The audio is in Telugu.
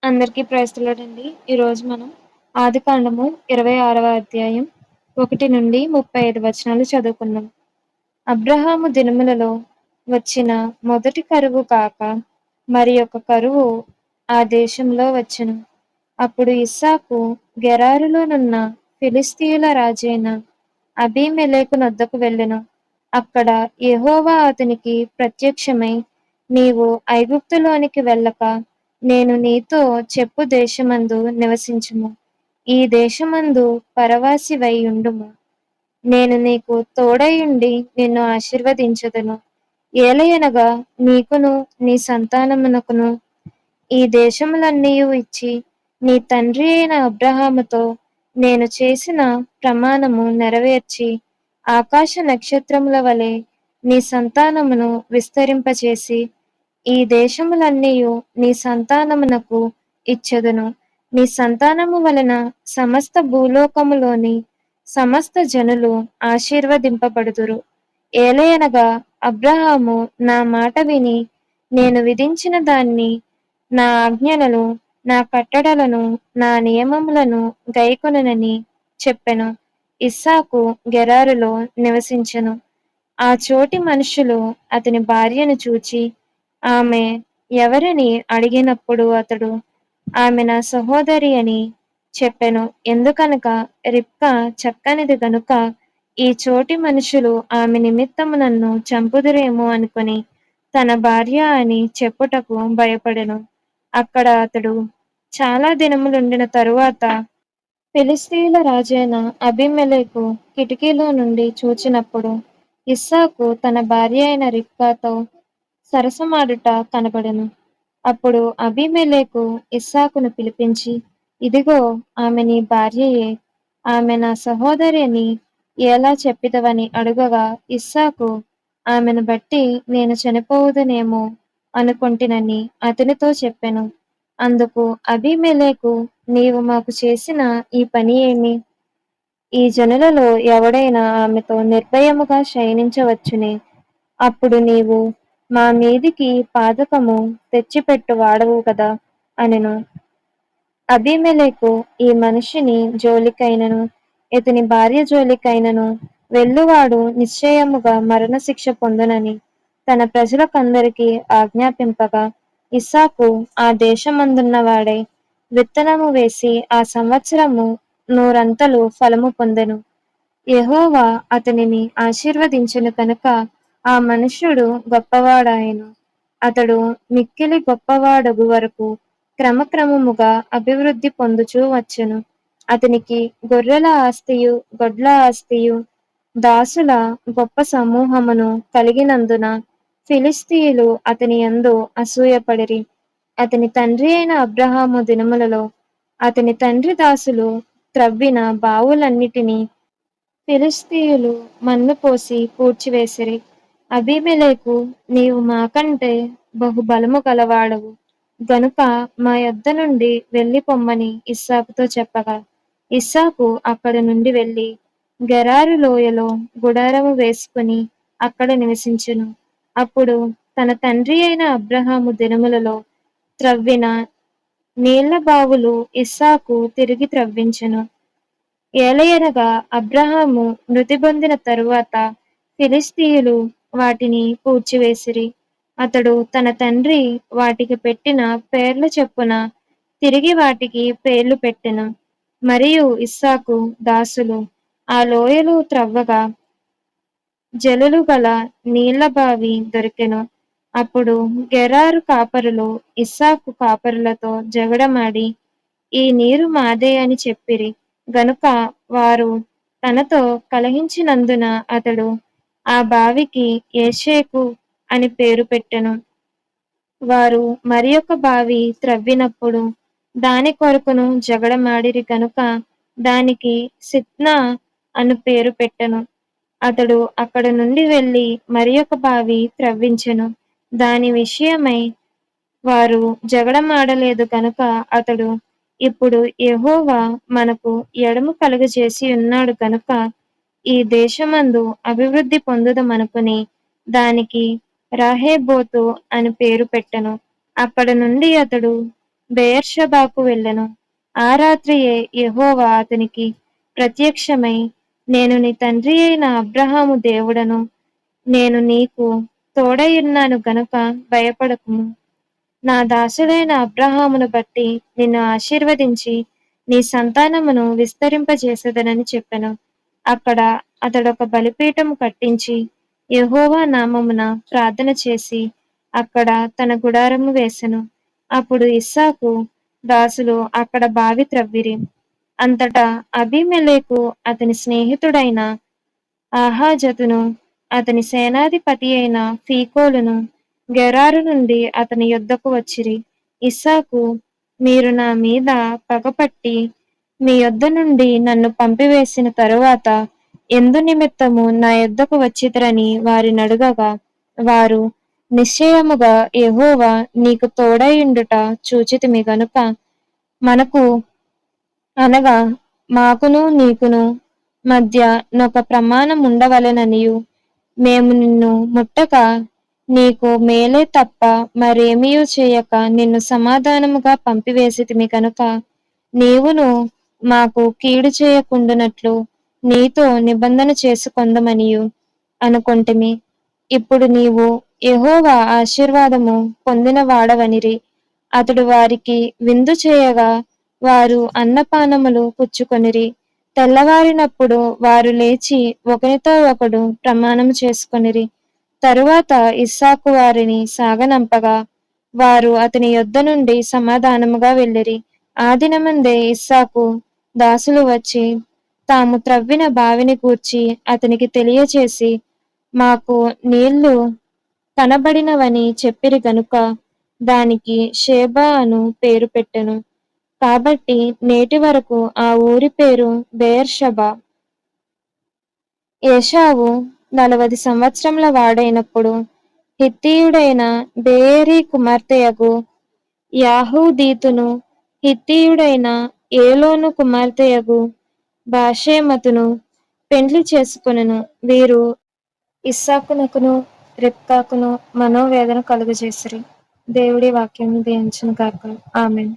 అందరికీ ప్రైస్తులాడండి. ఈరోజు మనం ఆదికాండము 26వ అధ్యాయం 1 నుండి 35 వచనాలు చదువుకుందాం. అబ్రహాము దినములలో వచ్చిన మొదటి కరువు కాక మరి ఒక కరువు ఆ దేశంలో వచ్చెను. అప్పుడు ఇస్సాకు గెరారులోనున్న ఫిలిష్తీయుల రాజైన అబీమెలెకు నొద్దకు వెళ్ళెను. అక్కడ యెహోవా అతనికి ప్రత్యక్షమై, నీవు ఐగుప్తులోనికి వెళ్ళక నేను నీతో చెప్పు దేశమందు నివసించుము. ఈ దేశమందు పరవాసివై ఉండుము. నేను నీకు తోడయుండి నిన్ను ఆశీర్వదించెదను. ఏలయనగా నీకును నీ సంతానమునకును ఈ దేశములన్నీయు ఇచ్చి నీ తండ్రి అయిన అబ్రహాముతో నేను చేసిన ప్రమాణము నెరవేర్చి ఆకాశ నక్షత్రముల వలె నీ సంతానమును విస్తరింపచేసి ఈ దేశములన్నీయు నీ సంతానమునకు ఇచ్చెదను. నీ సంతానము వలన సమస్త భూలోకములోని సమస్త జనులు ఆశీర్వదింపబడుదురు. ఏలయనగా అబ్రహాము నా మాట విని నేను విధించిన దాన్ని, నా ఆజ్ఞలను, నా కట్టడలను, నా నియమములను గైకొనెనని చెప్పెను. ఇస్సాకు గెరారులో నివసించెను. ఆ చోటి మనుషులు అతని భార్యను చూచి ఆమె ఎవరని అడిగినప్పుడు అతడు ఆమె నా సహోదరి అని చెప్పెను. ఎందుకనగా రిబ్కా చక్కనిది గనుక ఈ చోటి మనుషులు ఆమె నిమిత్తము నన్ను చంపుదురేమో అనుకొని తన భార్య అని చెప్పుటకు భయపడెను. అక్కడ అతడు చాలా దినములుండిన తరువాత ఫిలిష్తీయుల రాజైన అబీమెలెకు కిటికీలో నుండి చూచినప్పుడు ఇస్సాకు తన భార్య అయిన రిబ్కాతో సరసమాడుట కనబడెను. అప్పుడు అబీమెలెకు ఇస్సాకును పిలిపించి, ఇదిగో ఆమె నీ భార్యయే, ఆమె నా సహోదరి అని ఎలా చెప్పిదవని అడుగగా ఇస్సాకు ఆమెను బట్టి నేను చనిపోవుదునేమో అనుకొంటినని అతనితో చెప్పెను. అందుకు అబీమెలెకు, నీవు మాకు చేసిన ఈ పని ఏమి? ఈ జనులలో ఎవడైనా ఆమెతో నిర్భయముగా శయనించవచ్చునే. అప్పుడు నీవు మా మీదికి పాదకము తెచ్చిపెట్టు వాడవు కదా అనెను. అబీమెలెకు ఈ మనిషిని జోలికైనను ఇతని భార్య జోలికైనను వెళ్ళువాడు నిశ్చయముగా మరణశిక్ష పొందునని తన ప్రజలకందరికీ ఆజ్ఞాపింపగా ఇస్సాకు ఆ దేశమందున్నవాడై విత్తనము వేసి ఆ సంవత్సరము 100 ఫలము పొందెను. యెహోవా అతనిని ఆశీర్వదించెను కనుక ఆ మనుష్యుడు గొప్పవాడాయెను. అతడు మిక్కిలి గొప్పవాడగు వరకు క్రమక్రమముగా అభివృద్ధి పొందుచూ వచ్చెను. అతనికి గొర్రెల ఆస్తియు గొడ్ల ఆస్తియు దాసుల గొప్ప సమూహమును కలిగినందున ఫిలిష్తీయులు అతని యందు అసూయపడిరి. అతని తండ్రి అయిన అబ్రహాము దినములలో అతని తండ్రి దాసులు త్రవ్విన బావులన్నిటినీ ఫిలిష్తీయులు మన్ను పోసి పూడ్చివేసిరి. అబీమెలెకు, నీవు మాకంటే బహుబలము గలవాడవు గనుక మా యొద్ద నుండి వెళ్ళిపొమ్మని ఇస్సాకుతో చెప్పగా ఇస్సాకు అక్కడి నుండి వెళ్ళి గెరారు లోయలో గుడారము వేసుకుని అక్కడ నివసించెను. అప్పుడు తన తండ్రి అయిన అబ్రహాము దినములలో త్రవ్విన నీళ్ల బావులు ఇస్సాకు తిరిగి త్రవ్వించెను. ఏలయనగా అబ్రహాము మృతి పొందిన తరువాత ఫిలిష్తీయులు వాటిని పూడ్చివేసిరి. అతడు తన తండ్రి వాటికి పెట్టిన పేర్ల చొప్పున తిరిగి వాటికి పేర్లు పెట్టెను. మరియు ఇస్సాకు దాసులు ఆ లోయలు త్రవ్వగా జలులు గల నీళ్ల బావి దొరికెను. అప్పుడు గెరారు కాపరులు ఇస్సాకు కాపరులతో జగడమాడి ఈ నీరు మాదే అని చెప్పిరి గనుక వారు తనతో కలహించినందున అతడు ఆ బావికి ఏషేకు అని పేరు పెట్టెను. వారు మరియొక బావి త్రవ్వినప్పుడు దాని కొరకును జగడమాడిరి గనుక దానికి సిత్నా అను పేరు పెట్టెను. అతడు అక్కడ నుండి వెళ్ళి మరియొక బావి త్రవ్వించెను. దాని విషయమై వారు జగడమాడలేదు గనుక అతడు ఇప్పుడు యెహోవా మనకు ఎడము కలుగజేసి ఉన్నాడు గనుక ఈ దేశమందు అభివృద్ధి పొందుదమనుకుని దానికి రాహేబోతు అని పేరు పెట్టెను. అక్కడ నుండి అతడు బెయేర్షెబాకు వెళ్ళెను. ఆ రాత్రియే యెహోవా అతనికి ప్రత్యక్షమై, నేను నీ తండ్రి అయిన అబ్రహాము దేవుడను. నేను నీకు తోడయున్నాను గనుక భయపడకుము. నా దాసుడైన అబ్రహామును బట్టి నిన్ను ఆశీర్వదించి నీ సంతానమును విస్తరింపజేసేదనని చెప్పెను. అక్కడ అతడొక బలిపీఠము కట్టించి యెహోవా నామమున ప్రార్థన చేసి అక్కడ తన గుడారము వేసెను. అప్పుడు ఇస్సాకు దాసులు అక్కడ బావి త్రవ్విరి. అంతటా అబీమెలెకు అతని స్నేహితుడైన ఆహాజతును అతని సేనాధిపతి అయిన ఫీకోలును గెరారు నుండి అతని యొద్దకు వచ్చిరి. ఇస్సాకు, మీరు నా మీద పగపట్టి మీ యొద్ద నుండి నన్ను పంపివేసిన తరువాత ఎందు నిమిత్తము నా యొద్దకు వచ్చితిరని వారినడుగగా, వారు, నిశ్చయముగా యెహోవా నీకు తోడైయుండుట చూచితిమి గనుక మనకు అనగా మాకును నీకును మధ్య నొక ప్రమాణముండవలెననియు, మేము నిన్ను ముట్టక నీకు మేలే తప్ప మరేమియూ చేయక నిన్ను సమాధానముగా పంపివేసితిమి కనుక నీవును మాకు కీడు చేయకుండునట్లు నీతో నిబంధన చేసుకొందమనియు అనుకొంటిమి. ఇప్పుడు నీవు యెహోవా ఆశీర్వాదము పొందిన వాడవనిరి. అతడు వారికి విందు చేయగా వారు అన్నపానములు పుచ్చుకొనిరి. తెల్లవారినప్పుడు వారు లేచి ఒకనితో ఒకడు ప్రమాణము చేసుకొనిరి. తరువాత ఇస్సాకు వారిని సాగనంపగా వారు అతని యొద్ద నుండి సమాధానముగా వెళ్ళిరి. ఆ దినమందే ఇస్సాకు దాసులు వచ్చి తాము త్రవ్విన బావిని గూర్చి అతనికి తెలియచేసి, మాకు నీళ్లు కనబడినవని చెప్పిరి గనుక దానికి షేబా అను పేరు పెట్టెను. కాబట్టి నేటి వరకు ఆ ఊరి పేరు బెయేర్షెబా. ఏశావు 40 సంవత్సరముల వాడైనప్పుడు హిత్తీయుడైన బెయేరీ కుమార్తెయగు యాహూదీతును, హిత్తీయుడైన ఏలోను కుమార్తెయగు బాషెమతును పెండ్లి చేసుకొనెను. వీరు ఇస్సాకునకును రిబ్కాకును మనోవేదన కలుగజేసిరి. దేవుడి వాక్యము దీవించును గాక. ఆమేన్.